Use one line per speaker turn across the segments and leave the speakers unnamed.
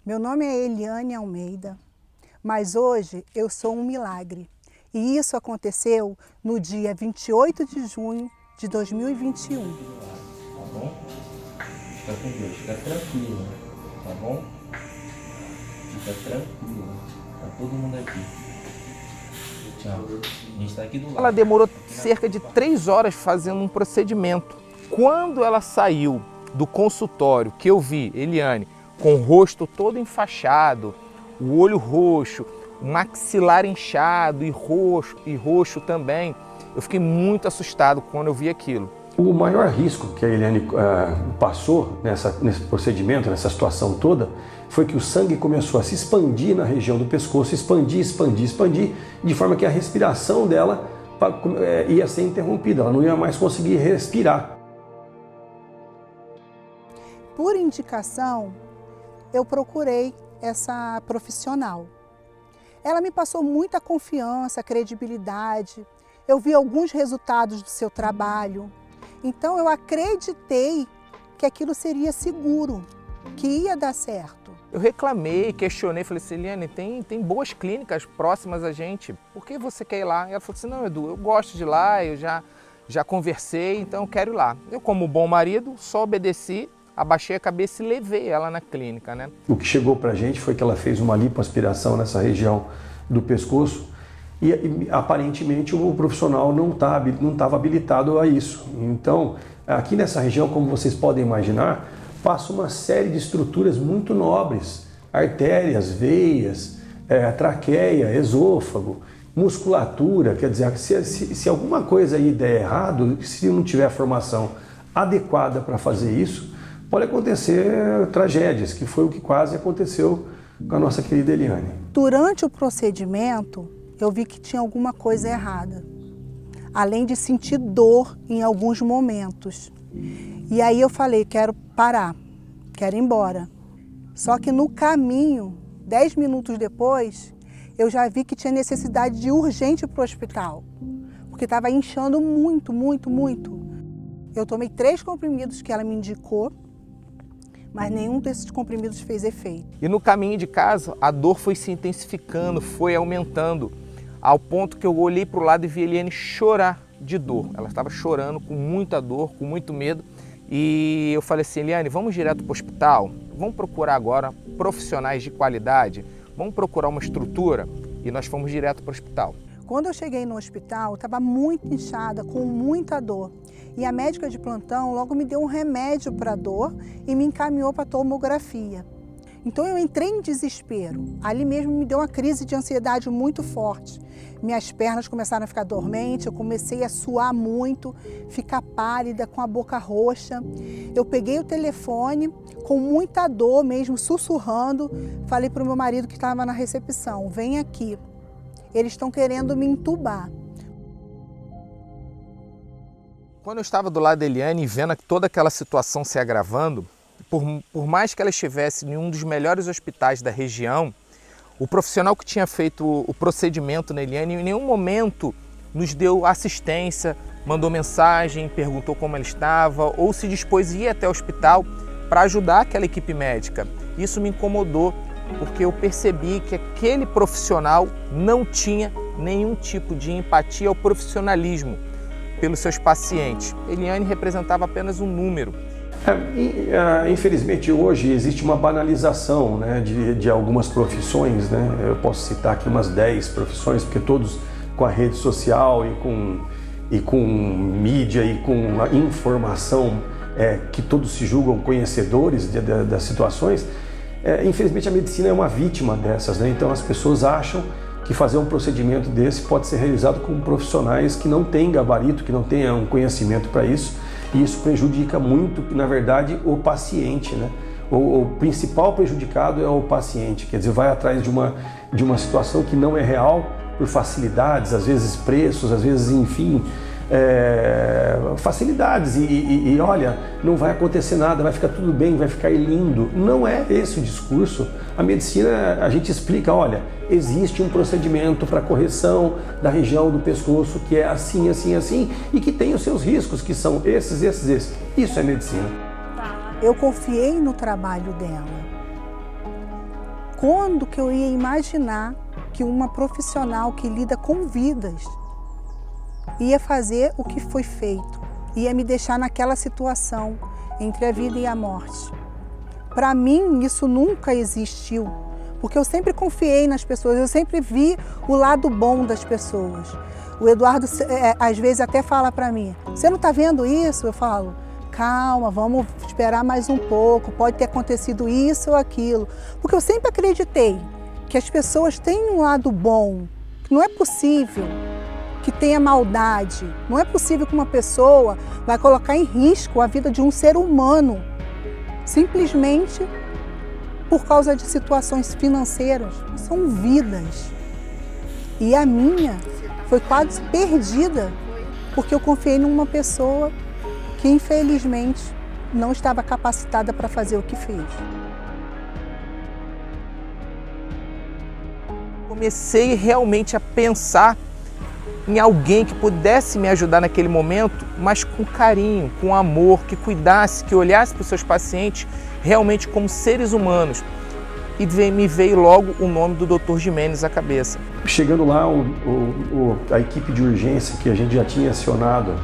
Meu nome é Eliane Almeida, mas hoje eu sou um milagre. E isso aconteceu no dia 28 de junho de 2021.
Tá bom? Fica com Deus, fica tranquila, tá bom? Fica tranquila, tá todo mundo aqui. Tchau. A gente tá aqui do lado.
Ela demorou cerca de 3 horas fazendo um procedimento. Quando ela saiu do consultório, que eu vi Eliane com o rosto todo enfaixado, o olho roxo, o maxilar inchado e roxo também, eu fiquei muito assustado quando eu vi aquilo.
O maior risco que a Eliane passou nesse procedimento, nessa situação toda, foi que o sangue começou a se expandir na região do pescoço, expandir, de forma que a respiração dela ia ser interrompida, ela não ia mais conseguir respirar.
Por indicação, eu procurei essa profissional. Ela me passou muita confiança, credibilidade, eu vi alguns resultados do seu trabalho. Então eu acreditei que aquilo seria seguro, que ia dar certo.
Eu reclamei, questionei, falei assim, Eliane, tem boas clínicas próximas a gente, por que você quer ir lá? E ela falou assim, não, Edu, eu gosto de ir lá, eu já conversei, então eu quero ir lá. Eu, como bom marido, só obedeci, abaixei a cabeça e levei ela na clínica, né?
O que chegou pra gente foi que ela fez uma lipoaspiração nessa região do pescoço e aparentemente o profissional não estava habilitado a isso. Então, aqui nessa região, como vocês podem imaginar, passa uma série de estruturas muito nobres, artérias, veias, traqueia, esôfago, musculatura, quer dizer, se alguma coisa aí der errado, se não tiver formação adequada para fazer isso, pode acontecer tragédias, que foi o que quase aconteceu com a nossa querida Eliane.
Durante o procedimento, eu vi que tinha alguma coisa errada, além de sentir dor em alguns momentos. E aí eu falei, quero parar, quero ir embora. Só que no caminho, 10 minutos depois, eu já vi que tinha necessidade de ir urgente para o hospital, porque estava inchando muito. Eu tomei 3 comprimidos que ela me indicou, mas nenhum desses comprimidos fez efeito.
E no caminho de casa, a dor foi se intensificando, foi aumentando, ao ponto que eu olhei para o lado e vi a Eliane chorar de dor. Ela estava chorando com muita dor, com muito medo. E eu falei assim, Eliane, vamos direto para o hospital? Vamos procurar agora profissionais de qualidade? Vamos procurar uma estrutura? E nós fomos direto para o hospital.
Quando eu cheguei no hospital, eu estava muito inchada, com muita dor. E a médica de plantão logo me deu um remédio para a dor e me encaminhou para a tomografia. Então eu entrei em desespero. Ali mesmo me deu uma crise de ansiedade muito forte. Minhas pernas começaram a ficar dormentes, eu comecei a suar muito, ficar pálida, com a boca roxa. Eu peguei o telefone, com muita dor mesmo, sussurrando, falei para o meu marido que estava na recepção, vem aqui, eles estão querendo me entubar.
Quando eu estava do lado da Eliane e vendo toda aquela situação se agravando, por mais que ela estivesse em um dos melhores hospitais da região, o profissional que tinha feito o procedimento na Eliane em nenhum momento nos deu assistência, mandou mensagem, perguntou como ela estava ou se dispôs a ir até o hospital para ajudar aquela equipe médica. Isso me incomodou porque eu percebi que aquele profissional não tinha nenhum tipo de empatia ou profissionalismo pelos seus pacientes. Eliane representava apenas um número.
Infelizmente hoje existe uma banalização, né, de algumas profissões, né? Eu posso citar aqui umas 10 profissões, porque todos com a rede social e com mídia e com a informação que todos se julgam conhecedores das situações, infelizmente a medicina é uma vítima dessas, né? Então as pessoas acham que fazer um procedimento desse pode ser realizado com profissionais que não têm gabarito, que não tenham conhecimento para isso, e isso prejudica muito, na verdade, o paciente, né? O principal prejudicado é o paciente, quer dizer, vai atrás de uma situação que não é real, por facilidades, às vezes preços, às vezes, enfim, facilidades e olha, não vai acontecer nada, vai ficar tudo bem, vai ficar lindo. Não é esse o discurso. A medicina, a gente explica, olha, existe um procedimento para correção da região do pescoço que é assim, assim, assim e que tem os seus riscos, que são esses. Isso é medicina.
Eu confiei no trabalho dela. Quando que eu ia imaginar que uma profissional que lida com vidas ia fazer o que foi feito, ia me deixar naquela situação entre a vida e a morte? Para mim, isso nunca existiu, porque eu sempre confiei nas pessoas, eu sempre vi o lado bom das pessoas. O Eduardo, às vezes, até fala para mim, você não está vendo isso? Eu falo, calma, vamos esperar mais um pouco, pode ter acontecido isso ou aquilo. Porque eu sempre acreditei que as pessoas têm um lado bom, que não é possível que tenha maldade, não é possível que uma pessoa vai colocar em risco a vida de um ser humano, simplesmente por causa de situações financeiras. São vidas. E a minha foi quase perdida, porque eu confiei numa pessoa que, infelizmente, não estava capacitada para fazer o que fez.
Comecei realmente a pensar em alguém que pudesse me ajudar naquele momento, mas com carinho, com amor, que cuidasse, que olhasse para os seus pacientes realmente como seres humanos. E me veio logo o nome do Dr. Jimenez à cabeça. Chegando lá,
a equipe de urgência que a gente já tinha acionado,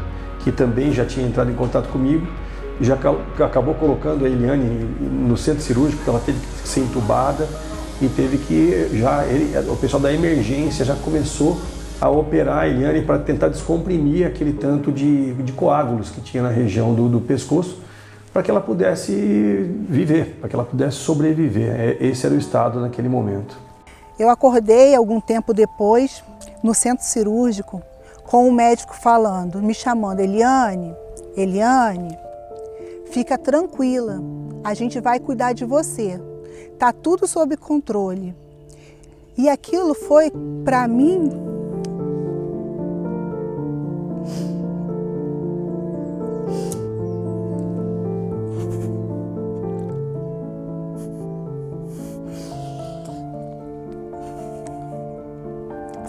que também já tinha entrado em contato comigo, já acabou colocando a Eliane no centro cirúrgico, porque ela teve que ser entubada e teve que, o pessoal da emergência já começou a operar a Eliane para tentar descomprimir aquele tanto de coágulos que tinha na região do pescoço, para que ela pudesse viver, para que ela pudesse sobreviver. Esse era o estado naquele momento.
Eu acordei algum tempo depois, no centro cirúrgico, com o médico falando, me chamando, Eliane, fica tranquila, a gente vai cuidar de você, tá tudo sob controle. E aquilo foi, para mim,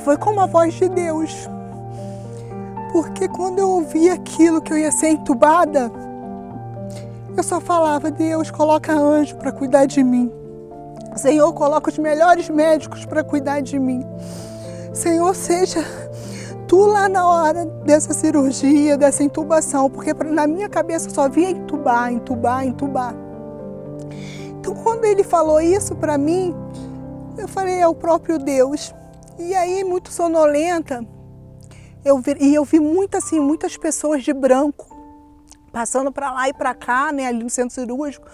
foi como a voz de Deus, porque quando eu ouvi aquilo que eu ia ser entubada, eu só falava, Deus, coloca anjo para cuidar de mim. Senhor, coloca os melhores médicos para cuidar de mim. Senhor, seja tu lá na hora dessa cirurgia, dessa intubação, porque na minha cabeça eu só via entubar. Então, quando ele falou isso para mim, eu falei, é o próprio Deus. E aí, muito sonolenta, eu vi muitas pessoas de branco, passando para lá e para cá, né, ali no centro cirúrgico.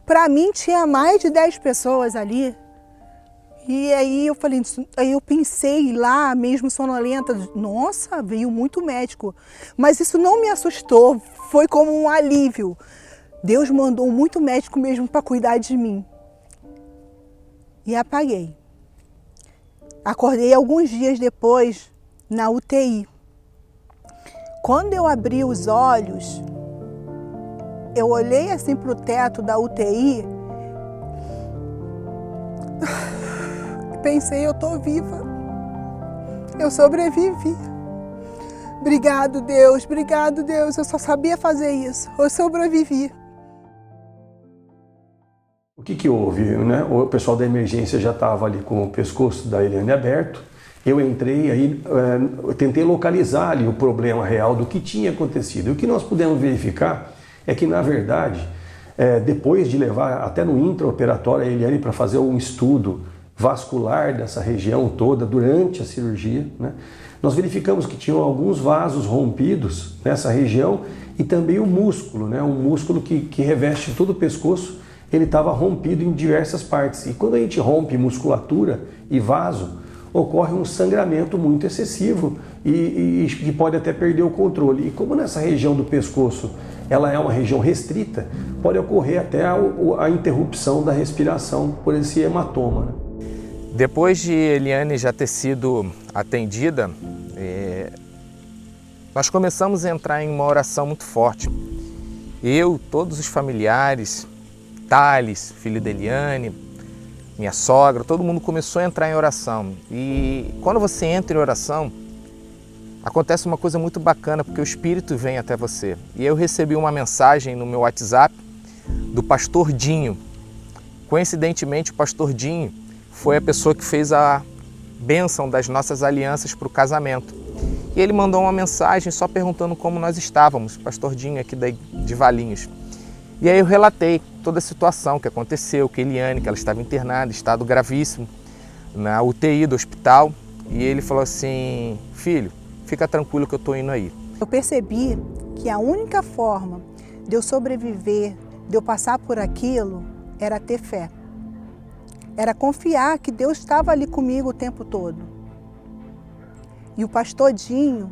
Para mim, tinha mais de 10 pessoas ali. E aí eu pensei lá, mesmo sonolenta, nossa, veio muito médico. Mas isso não me assustou, foi como um alívio. Deus mandou muito médico mesmo para cuidar de mim. E apaguei. Acordei alguns dias depois na UTI. Quando eu abri os olhos, eu olhei assim para o teto da UTI e pensei, eu estou viva, eu sobrevivi. Obrigado, Deus, eu só sabia fazer isso, eu sobrevivi.
O que houve, né? O pessoal da emergência já estava ali com o pescoço da Eliane aberto. Eu entrei aí, eu tentei localizar ali o problema real do que tinha acontecido. E o que nós pudemos verificar é que, na verdade, depois de levar até no intraoperatório a Eliane para fazer um estudo vascular dessa região toda durante a cirurgia, né, nós verificamos que tinham alguns vasos rompidos nessa região e também o músculo, né, um músculo que reveste todo o pescoço, ele estava rompido em diversas partes. E quando a gente rompe musculatura e vaso, ocorre um sangramento muito excessivo e pode até perder o controle. E como nessa região do pescoço ela é uma região restrita, pode ocorrer até a interrupção da respiração por esse hematoma, né?
Depois de Eliane já ter sido atendida, nós começamos a entrar em uma oração muito forte. Eu, todos os familiares, Thales, filho da Eliane, minha sogra, todo mundo começou a entrar em oração. E quando você entra em oração, acontece uma coisa muito bacana, porque o Espírito vem até você. E eu recebi uma mensagem no meu WhatsApp do pastor Dinho. Coincidentemente, o pastor Dinho foi a pessoa que fez a bênção das nossas alianças para o casamento. E ele mandou uma mensagem só perguntando como nós estávamos, pastor Dinho aqui de Valinhos. E aí eu relatei toda a situação que aconteceu, que Eliane, que ela estava internada, estado gravíssimo, na UTI do hospital. E ele falou assim, filho, fica tranquilo que eu estou indo aí.
Eu percebi que a única forma de eu sobreviver, de eu passar por aquilo, era ter fé. Era confiar que Deus estava ali comigo o tempo todo. E o pastor Dinho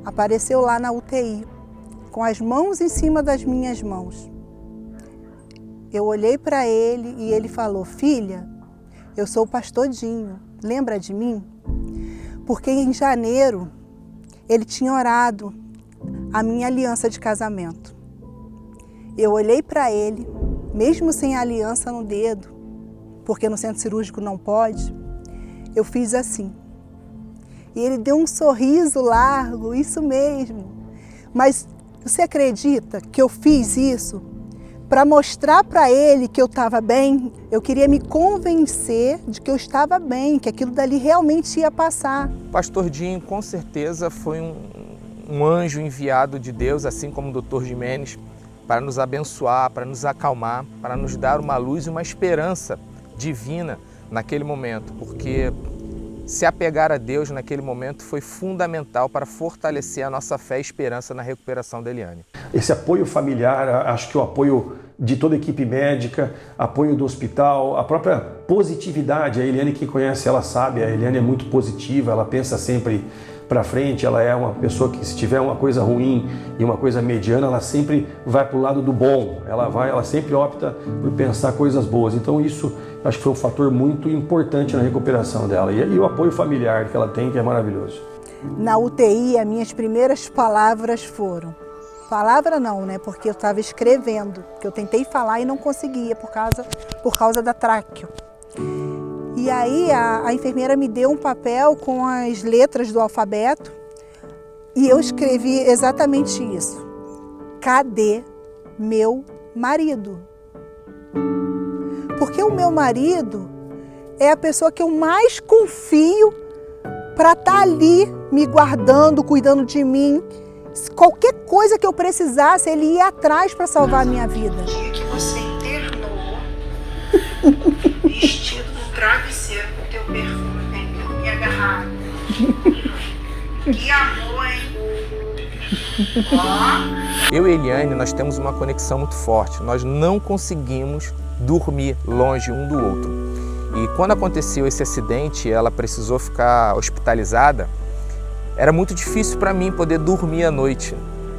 apareceu lá na UTI, com as mãos em cima das minhas mãos. Eu olhei para ele e ele falou, filha, eu sou o pastor Dinho, lembra de mim? Porque em janeiro ele tinha orado a minha aliança de casamento. Eu olhei para ele, mesmo sem a aliança no dedo, porque no centro cirúrgico não pode, eu fiz assim. E ele deu um sorriso largo, isso mesmo. Mas você acredita que eu fiz isso para mostrar para ele que eu estava bem? Eu queria me convencer de que eu estava bem, que aquilo dali realmente ia passar.
O pastor Dinho, com certeza, foi um anjo enviado de Deus, assim como o Dr. Jimenez, para nos abençoar, para nos acalmar, para nos dar uma luz e uma esperança divina naquele momento, porque se apegar a Deus naquele momento foi fundamental para fortalecer a nossa fé e esperança na recuperação da Eliane.
Esse apoio familiar, acho que o apoio de toda a equipe médica, apoio do hospital, a própria positividade, a Eliane que conhece, ela sabe, a Eliane é muito positiva, ela pensa sempre para frente, ela é uma pessoa que se tiver uma coisa ruim e uma coisa mediana, ela sempre vai para o lado do bom, ela sempre opta por pensar coisas boas. Então isso acho que foi um fator muito importante na recuperação dela e o apoio familiar que ela tem, que é maravilhoso.
Na UTI, as minhas primeiras palavras foram, palavra não, né? Porque eu estava escrevendo, que eu tentei falar e não conseguia por causa da tráqueo. E aí a enfermeira me deu um papel com as letras do alfabeto e eu escrevi exatamente isso. Cadê meu marido? Porque o meu marido é a pessoa que eu mais confio para estar ali me guardando, cuidando de mim. Qualquer coisa que eu precisasse, ele ia atrás para salvar a minha vida.
O dia que você internou, vestido no travesseiro com teu perfume, vem me agarrar. Que amor, hein? Ó.
Eu e Eliane, nós temos uma conexão muito forte. Nós não conseguimos dormir longe um do outro. E quando aconteceu esse acidente, ela precisou ficar hospitalizada, era muito difícil para mim poder dormir à noite.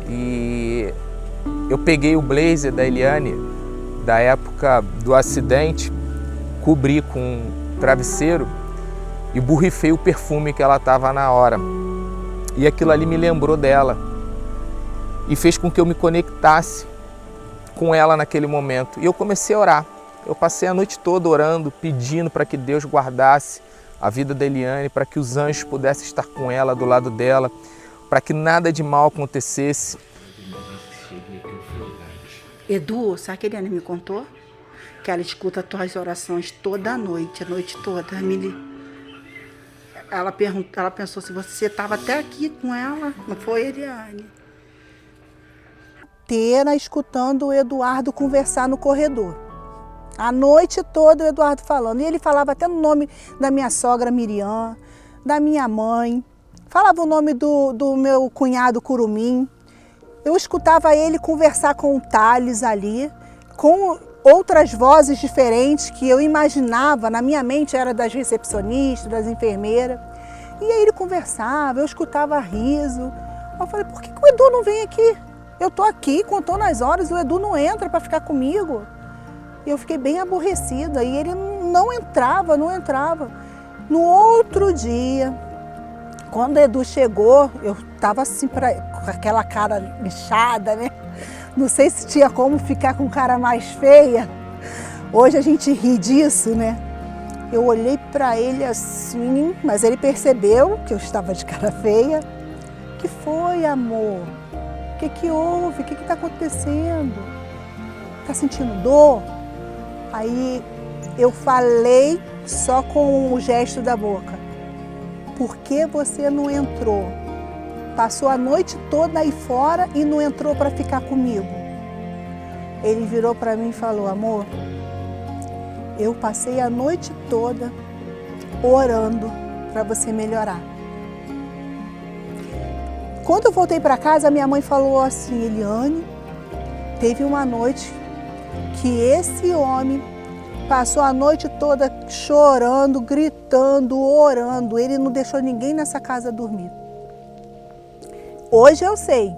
E eu peguei o blazer da Eliane, da época do acidente, cobri com um travesseiro e borrifei o perfume que ela estava na hora. E aquilo ali me lembrou dela e fez com que eu me conectasse com ela naquele momento. E eu comecei a orar. Eu passei a noite toda orando, pedindo para que Deus guardasse a vida da Eliane, para que os anjos pudessem estar com ela, do lado dela, para que nada de mal acontecesse.
Edu, sabe o que a Eliane me contou? Que ela escuta as tuas orações toda a noite toda. Ela pensou se você estava até aqui com ela, não foi, Eliane?
Inteira escutando o Eduardo conversar no corredor. A noite toda o Eduardo falando. E ele falava até no nome da minha sogra Miriam, da minha mãe. Falava o nome do meu cunhado Curumim. Eu escutava ele conversar com o Thales ali, com outras vozes diferentes que eu imaginava, na minha mente era das recepcionistas, das enfermeiras. E aí ele conversava, eu escutava riso. Eu falei, por que o Edu não vem aqui? Eu tô aqui, contando as horas, o Edu não entra para ficar comigo. E eu fiquei bem aborrecida e ele não entrava. No outro dia, quando o Edu chegou, eu estava assim, com aquela cara inchada, né? Não sei se tinha como ficar com cara mais feia. Hoje a gente ri disso, né? Eu olhei para ele assim, mas ele percebeu que eu estava de cara feia. O que foi, amor? O que houve? O que está acontecendo? Está sentindo dor? Aí eu falei só com o gesto da boca. Por que você não entrou? Passou a noite toda aí fora e não entrou para ficar comigo. Ele virou para mim e falou: amor, eu passei a noite toda orando para você melhorar. Quando eu voltei para casa, minha mãe falou assim: Eliane, teve uma noite que esse homem passou a noite toda chorando, gritando, orando. Ele não deixou ninguém nessa casa dormir. Hoje eu sei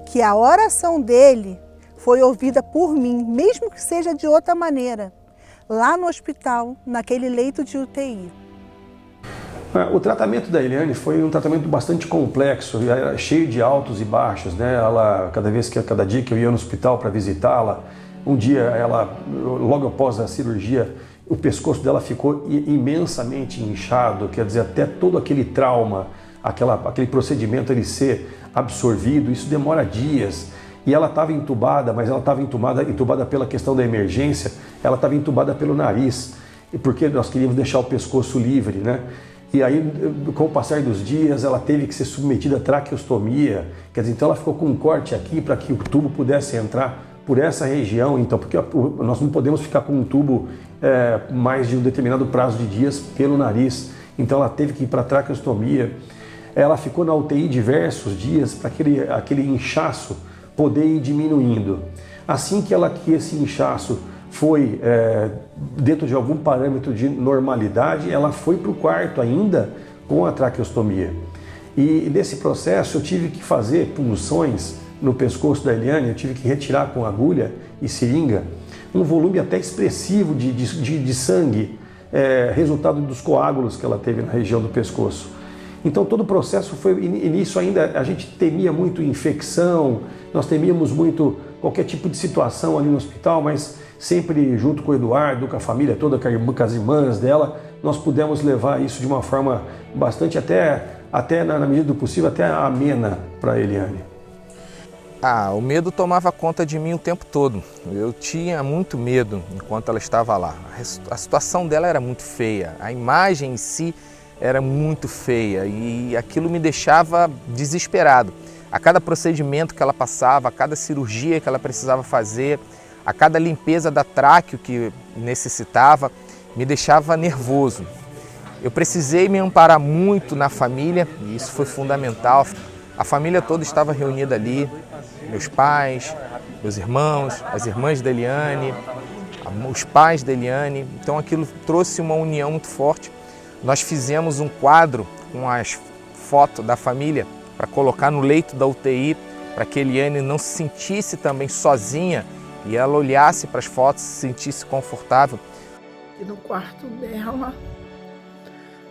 que a oração dele foi ouvida por mim, mesmo que seja de outra maneira, lá no hospital, naquele leito de UTI.
O tratamento da Eliane foi um tratamento bastante complexo, cheio de altos e baixos, né? Cada dia que eu ia no hospital para visitá-la, um dia logo após a cirurgia, o pescoço dela ficou imensamente inchado, quer dizer, até todo aquele trauma, aquele procedimento ele ser absorvido, isso demora dias. E ela estava entubada, mas ela estava entubada pela questão da emergência, ela estava entubada pelo nariz, porque nós queríamos deixar o pescoço livre, né? E aí, com o passar dos dias, ela teve que ser submetida à traqueostomia, quer dizer, então ela ficou com um corte aqui para que o tubo pudesse entrar por essa região, então, porque nós não podemos ficar com um tubo mais de um determinado prazo de dias pelo nariz, então ela teve que ir para a traqueostomia. Ela ficou na UTI diversos dias para aquele inchaço poder ir diminuindo. Assim que esse inchaço foi dentro de algum parâmetro de normalidade, ela foi para o quarto ainda com a traqueostomia. E nesse processo eu tive que fazer punções no pescoço da Eliane, eu tive que retirar com agulha e seringa um volume até expressivo de sangue, resultado dos coágulos que ela teve na região do pescoço. Então todo o processo foi, e nisso ainda a gente temia muito infecção, nós temíamos muito qualquer tipo de situação ali no hospital, mas sempre junto com o Eduardo, com a família toda, com as irmãs dela, nós pudemos levar isso de uma forma bastante, até na medida do possível, até amena para a Eliane.
O medo tomava conta de mim o tempo todo. Eu tinha muito medo enquanto ela estava lá. A situação dela era muito feia, a imagem em si era muito feia e aquilo me deixava desesperado. A cada procedimento que ela passava, a cada cirurgia que ela precisava fazer, a cada limpeza da tráqueo que necessitava, me deixava nervoso. Eu precisei me amparar muito na família e isso foi fundamental. A família toda estava reunida ali, meus pais, meus irmãos, as irmãs da Eliane, os pais da Eliane. Então aquilo trouxe uma união muito forte. Nós fizemos um quadro com as fotos da família para colocar no leito da UTI, para que a Eliane não se sentisse também sozinha e ela olhasse para as fotos e se sentisse confortável.
E no quarto dela,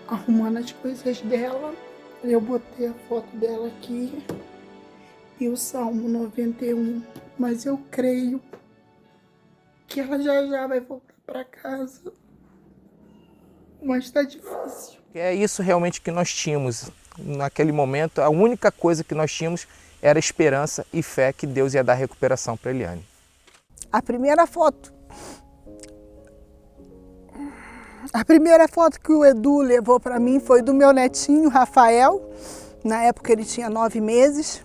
arrumando as coisas dela, eu botei a foto dela aqui e o Salmo 91. Mas eu creio que ela já vai voltar para casa. Mas está difícil.
É isso realmente que nós tínhamos. Naquele momento, a única coisa que nós tínhamos era esperança e fé que Deus ia dar recuperação para a Eliane.
A primeira foto que o Edu levou para mim foi do meu netinho, Rafael. Na época ele tinha 9 meses.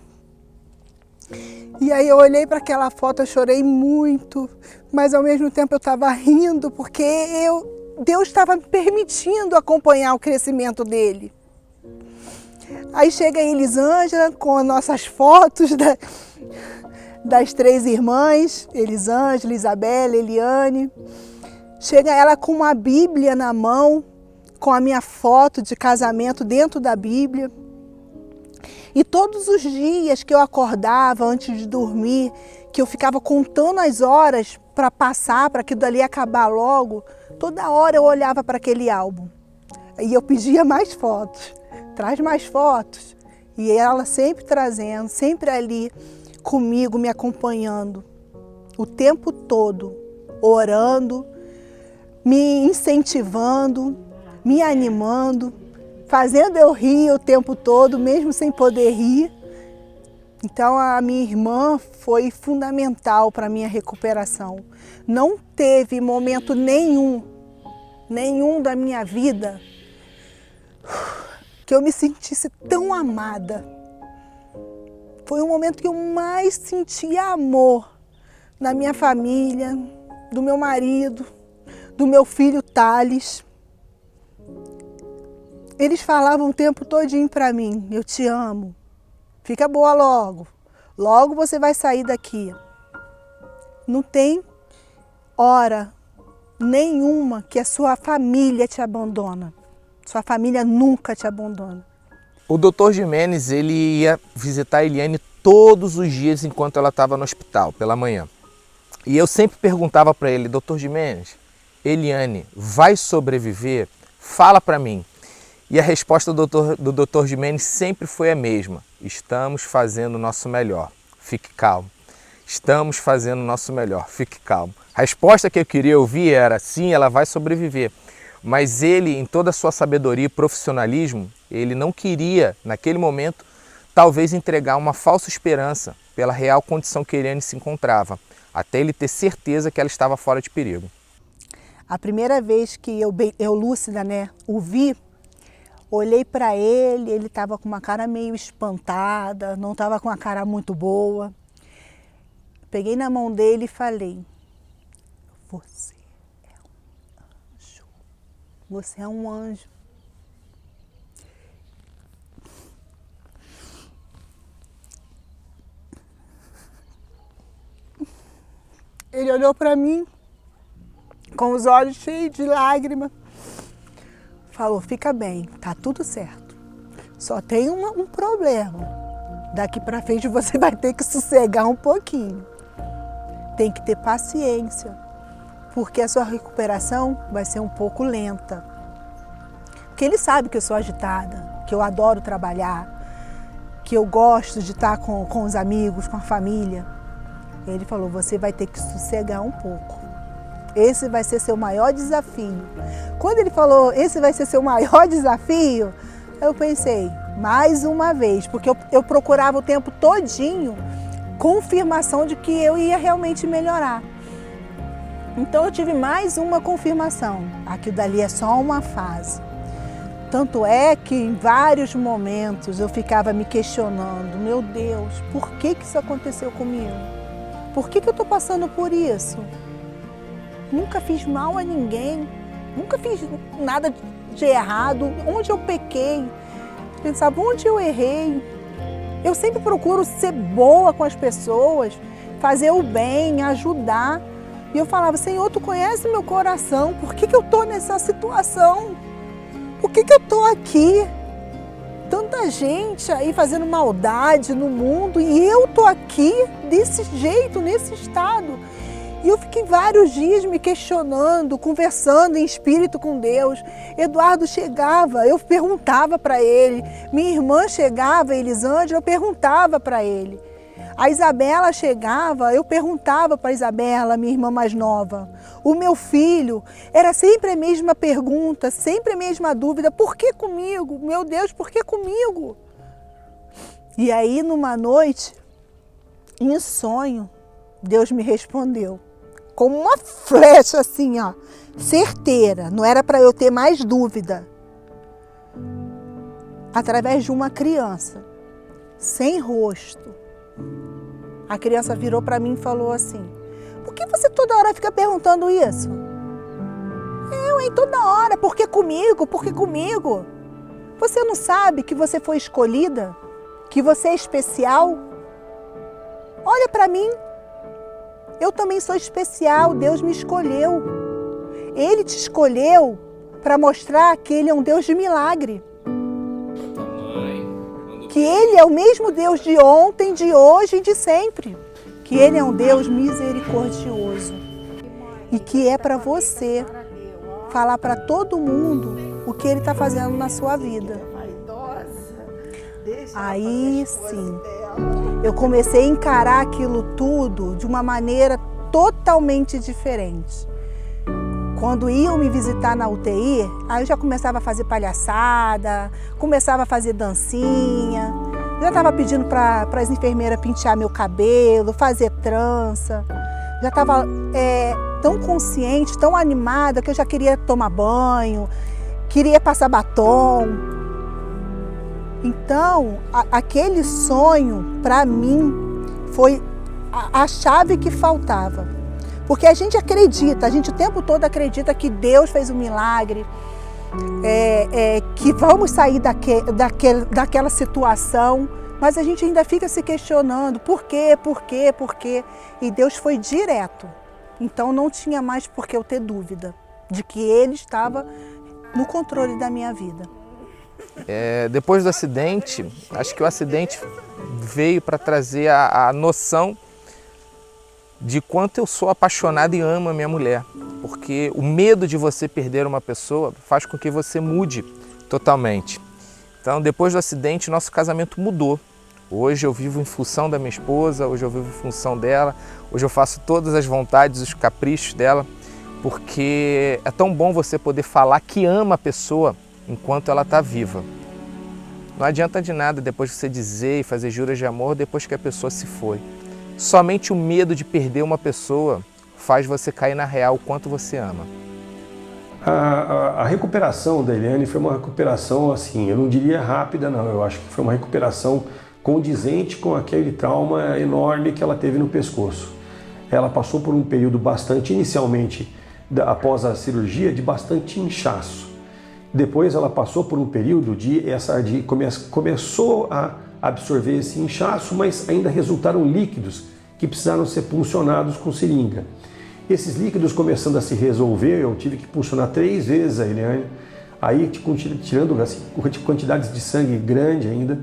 E aí eu olhei para aquela foto, eu chorei muito, mas ao mesmo tempo eu estava rindo, porque Deus estava me permitindo acompanhar o crescimento dele. Aí chega a Elisângela com as nossas fotos das 3 irmãs, Elisângela, Isabela, Eliane. Chega ela com uma Bíblia na mão, com a minha foto de casamento dentro da Bíblia. E todos os dias que eu acordava antes de dormir, que eu ficava contando as horas para passar, para aquilo dali acabar logo, toda hora eu olhava para aquele álbum. E eu pedia mais fotos, traz mais fotos. E ela sempre trazendo, sempre ali comigo, me acompanhando, o tempo todo, orando, me incentivando, me animando, fazendo eu rir o tempo todo, mesmo sem poder rir. Então a minha irmã foi fundamental para a minha recuperação. Não teve momento nenhum nenhum da minha vida que eu me sentisse tão amada. Foi o momento que eu mais senti amor na minha família, do meu marido, do meu filho Thales. Eles falavam o tempo todinho para mim: eu te amo, fica boa logo, logo você vai sair daqui. Não tem hora nenhuma que a sua família te abandona. Sua família nunca te abandona.
O Dr. Jimenez, ele ia visitar a Eliane todos os dias enquanto ela estava no hospital, pela manhã. E eu sempre perguntava para ele: Dr. Jimenez, Eliane vai sobreviver? Fala para mim. E a resposta do Dr. Jimenez sempre foi a mesma: estamos fazendo o nosso melhor, fique calmo. Estamos fazendo o nosso melhor, fique calmo. A resposta que eu queria ouvir era: sim, ela vai sobreviver. Mas ele, em toda a sua sabedoria e profissionalismo, ele não queria, naquele momento, talvez entregar uma falsa esperança pela real condição que Eliane se encontrava, até ele ter certeza que ela estava fora de perigo.
A primeira vez que eu lúcida, né, o vi, olhei para ele, ele estava com uma cara meio espantada, não estava com uma cara muito boa. Peguei na mão dele e falei: você é um anjo, você é um anjo. Ele olhou para mim com os olhos cheios de lágrimas, falou: fica bem, tá tudo certo, só tem um problema, daqui para frente você vai ter que sossegar um pouquinho, tem que ter paciência, porque a sua recuperação vai ser um pouco lenta. Porque ele sabe que eu sou agitada, que eu adoro trabalhar, que eu gosto de estar com os amigos, com a família. Ele falou: você vai ter que sossegar um pouco. Esse vai ser seu maior desafio. Quando ele falou: esse vai ser seu maior desafio, eu pensei: mais uma vez, porque eu procurava o tempo todinho confirmação de que eu ia realmente melhorar. Então eu tive mais uma confirmação. Aquilo dali é só uma fase. Tanto é que em vários momentos eu ficava me questionando: meu Deus, por que isso aconteceu comigo? Por que eu estou passando por isso? Nunca fiz mal a ninguém, nunca fiz nada de errado. Onde eu pequei? Pensava: onde eu errei? Eu sempre procuro ser boa com as pessoas, fazer o bem, ajudar. E eu falava: Senhor, Tu conhece meu coração, por que eu estou nessa situação? Por que eu estou aqui? Tanta gente aí fazendo maldade no mundo e eu estou aqui desse jeito, nesse estado. E eu fiquei vários dias me questionando, conversando em espírito com Deus. Eduardo chegava, eu perguntava para ele. Minha irmã chegava, Elisângela, eu perguntava para ele. A Isabela chegava, eu perguntava para a Isabela, minha irmã mais nova. O meu filho, era sempre a mesma pergunta, sempre a mesma dúvida: por que comigo? Meu Deus, por que comigo? E aí, numa noite, em sonho, Deus me respondeu. Com uma flecha assim, ó, certeira, não era para eu ter mais dúvida. Através de uma criança, sem rosto. A criança virou para mim e falou assim: por que você toda hora fica perguntando isso? Eu, toda hora, por que comigo? Por que comigo? Você não sabe que você foi escolhida? Que você é especial? Olha para mim. Eu também sou especial, Deus me escolheu. Ele te escolheu para mostrar que Ele é um Deus de milagre. Que Ele é o mesmo Deus de ontem, de hoje e de sempre. Que Ele é um Deus misericordioso. E que é para você falar para todo mundo o que Ele está fazendo na sua vida. Aí sim, eu comecei a encarar aquilo tudo de uma maneira totalmente diferente. Quando iam me visitar na UTI, aí eu já começava a fazer palhaçada, começava a fazer dancinha, já estava pedindo para as enfermeiras pentear meu cabelo, fazer trança. já estava tão consciente, tão animada, que eu já queria tomar banho, queria passar batom. Então, aquele sonho, para mim, foi a chave que faltava. Porque a gente acredita, a gente o tempo todo acredita que Deus fez um milagre, que vamos sair daquela situação, mas a gente ainda fica se questionando por quê. E Deus foi direto. Então não tinha mais por que eu ter dúvida de que Ele estava no controle da minha vida.
Depois do acidente, acho que o acidente veio para trazer a noção de quanto eu sou apaixonado e amo a minha mulher. Porque o medo de você perder uma pessoa faz com que você mude totalmente. Então, depois do acidente, nosso casamento mudou. Hoje eu vivo em função da minha esposa, hoje eu vivo em função dela, hoje eu faço todas as vontades, os caprichos dela, porque é tão bom você poder falar que ama a pessoa enquanto ela está viva. Não adianta de nada depois você dizer e fazer juras de amor depois que a pessoa se foi. Somente o medo de perder uma pessoa faz você cair na real o quanto você ama.
A recuperação da Eliane foi uma recuperação, assim, eu não diria rápida, não. Eu acho que foi uma recuperação condizente com aquele trauma enorme que ela teve no pescoço. Ela passou por um período bastante, inicialmente, após a cirurgia, de bastante inchaço. Depois ela passou por um período começou a absorver esse inchaço, mas ainda resultaram líquidos que precisaram ser puncionados com seringa. Esses líquidos começando a se resolver, eu tive que puncionar 3 vezes a Eliane, aí tirando assim, quantidades de sangue grande ainda.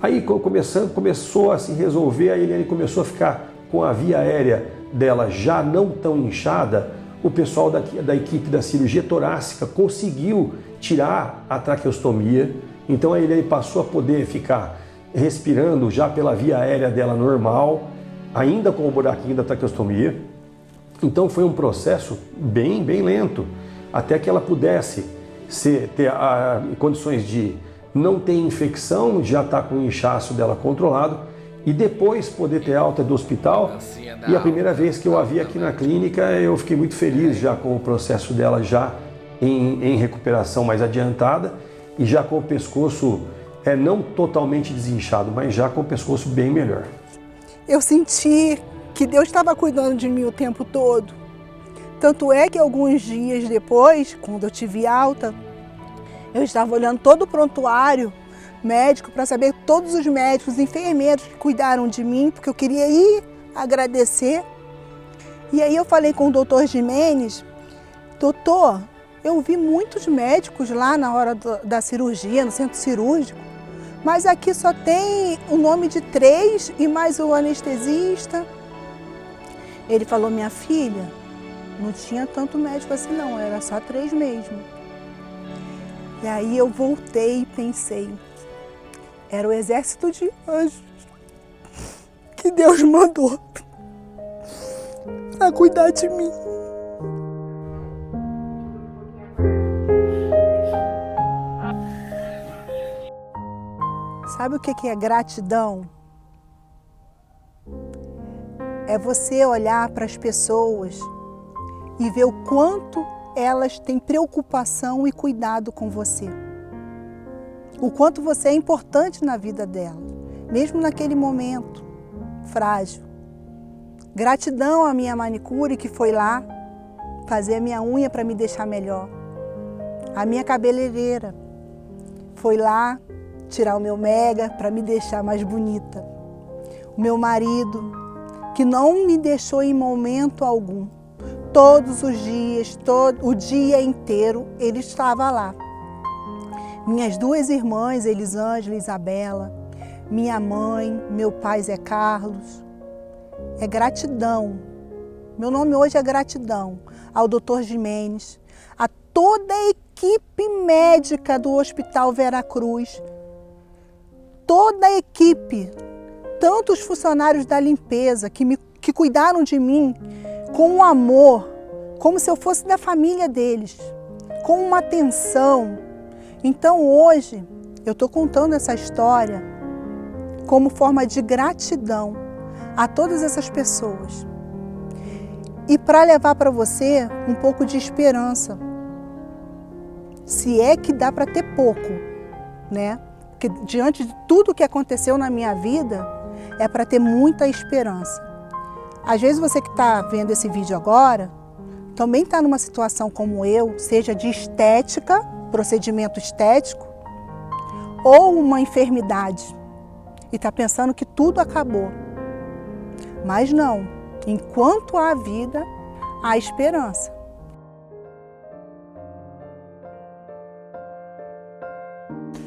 Aí começou a se resolver, a Eliane começou a ficar com a via aérea dela já não tão inchada. O pessoal da equipe da cirurgia torácica conseguiu tirar a traqueostomia, então a Eliane passou a poder ficar respirando já pela via aérea dela normal, ainda com o buraquinho da traqueostomia. Então foi um processo bem lento, até que ela pudesse ter condições de não ter infecção, já estar com o inchaço dela controlado, e depois poder ter alta do hospital. E a primeira vez que eu a vi aqui na clínica, eu fiquei muito feliz já com o processo dela já em recuperação mais adiantada e já com o pescoço não totalmente desinchado, mas já com o pescoço bem melhor.
Eu senti que Deus estava cuidando de mim o tempo todo. Tanto é que alguns dias depois, quando eu tive alta, eu estava olhando todo o prontuário médico para saber todos os médicos, enfermeiros que cuidaram de mim, porque eu queria ir agradecer. E aí eu falei com o doutor Jimenez: doutor, eu vi muitos médicos lá na hora da cirurgia, no centro cirúrgico, mas aqui só tem o nome de 3 e mais o anestesista. Ele falou: minha filha, não tinha tanto médico assim não, era só 3 mesmo. E aí eu voltei e pensei, era o exército de anjos que Deus mandou para cuidar de mim. Sabe o que é gratidão? É você olhar para as pessoas e ver o quanto elas têm preocupação e cuidado com você. O quanto você é importante na vida dela, mesmo naquele momento frágil. Gratidão à minha manicure que foi lá fazer a minha unha para me deixar melhor. A minha cabeleireira foi lá tirar o meu mega para me deixar mais bonita. O meu marido, que não me deixou em momento algum. Todos os dias, o dia inteiro, ele estava lá. Minhas 2 irmãs, Elisângela e Isabela, minha mãe, meu pai Zé Carlos. É gratidão. Meu nome hoje é gratidão ao Dr. Jimenez, a toda a equipe médica do Hospital Vera Cruz, toda a equipe, tanto os funcionários da limpeza que cuidaram de mim com um amor, como se eu fosse da família deles, com uma atenção. Então hoje eu estou contando essa história como forma de gratidão a todas essas pessoas. e para levar para você um pouco de esperança. Se é que dá para ter pouco, né? Porque diante de tudo que aconteceu na minha vida, é para ter muita esperança. Às vezes você que está vendo esse vídeo agora, também está numa situação como eu, seja de estética, procedimento estético, ou uma enfermidade, e está pensando que tudo acabou. Mas não, enquanto há vida, há esperança.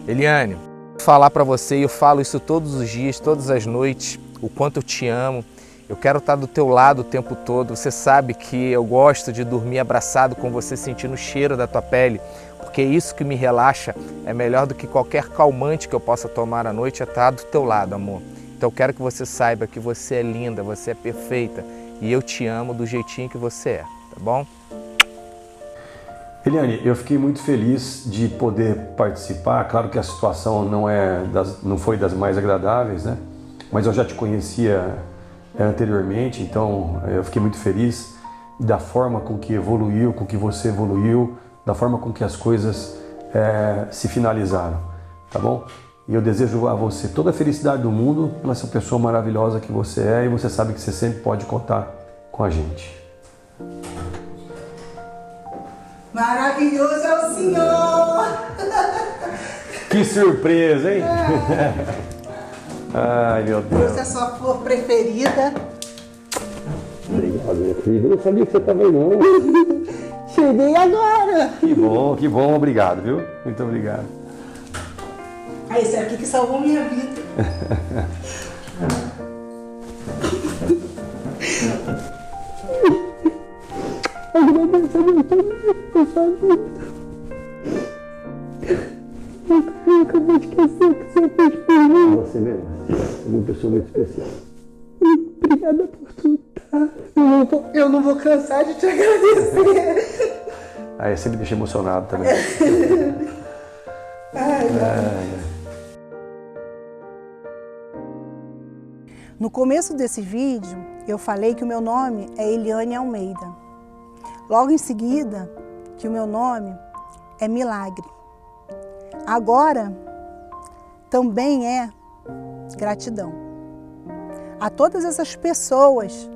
Eliane, falar para você, e eu falo isso todos os dias, todas as noites, o quanto eu te amo. Eu quero estar do teu lado o tempo todo. Você sabe que eu gosto de dormir abraçado com você, sentindo o cheiro da tua pele, porque é isso que me relaxa. É melhor do que qualquer calmante que eu possa tomar à noite, é estar do teu lado, amor. Então eu quero que você saiba que você é linda, você é perfeita e eu te amo do jeitinho que você é, tá bom?
Eliane, eu fiquei muito feliz de poder participar. Claro que a situação não foi das mais agradáveis, né? Mas eu já te conhecia anteriormente, então eu fiquei muito feliz da forma com que evoluiu, com que você evoluiu, da forma com que as coisas se finalizaram, tá bom? E eu desejo a você toda a felicidade do mundo nessa pessoa maravilhosa que você é, e você sabe que você sempre pode contar com a gente.
Maravilhoso é o senhor!
Que surpresa, hein? Ai, meu Deus.
Essa é a sua flor preferida.
Obrigado, minha filha. Eu não sabia que você estava aí, não.
Cheguei agora.
Que bom, obrigado, viu? Muito obrigado.
Ah, esse aqui que salvou minha vida.
Eu acabei de esquecer que você fez por mim.
Você mesmo. É uma pessoa muito especial.
Obrigada por tudo, tá? Eu não vou cansar de te agradecer.
Aí você me deixa emocionado também.
No começo desse vídeo, eu falei que o meu nome é Eliane Almeida. Logo em seguida, que o meu nome é Milagre. Agora, também é gratidão. A todas essas pessoas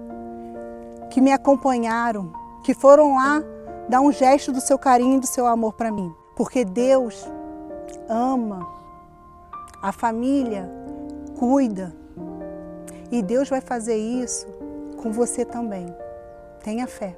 que me acompanharam, que foram lá dar um gesto do seu carinho e do seu amor para mim. Porque Deus ama, a família cuida. E Deus vai fazer isso com você também. Tenha fé.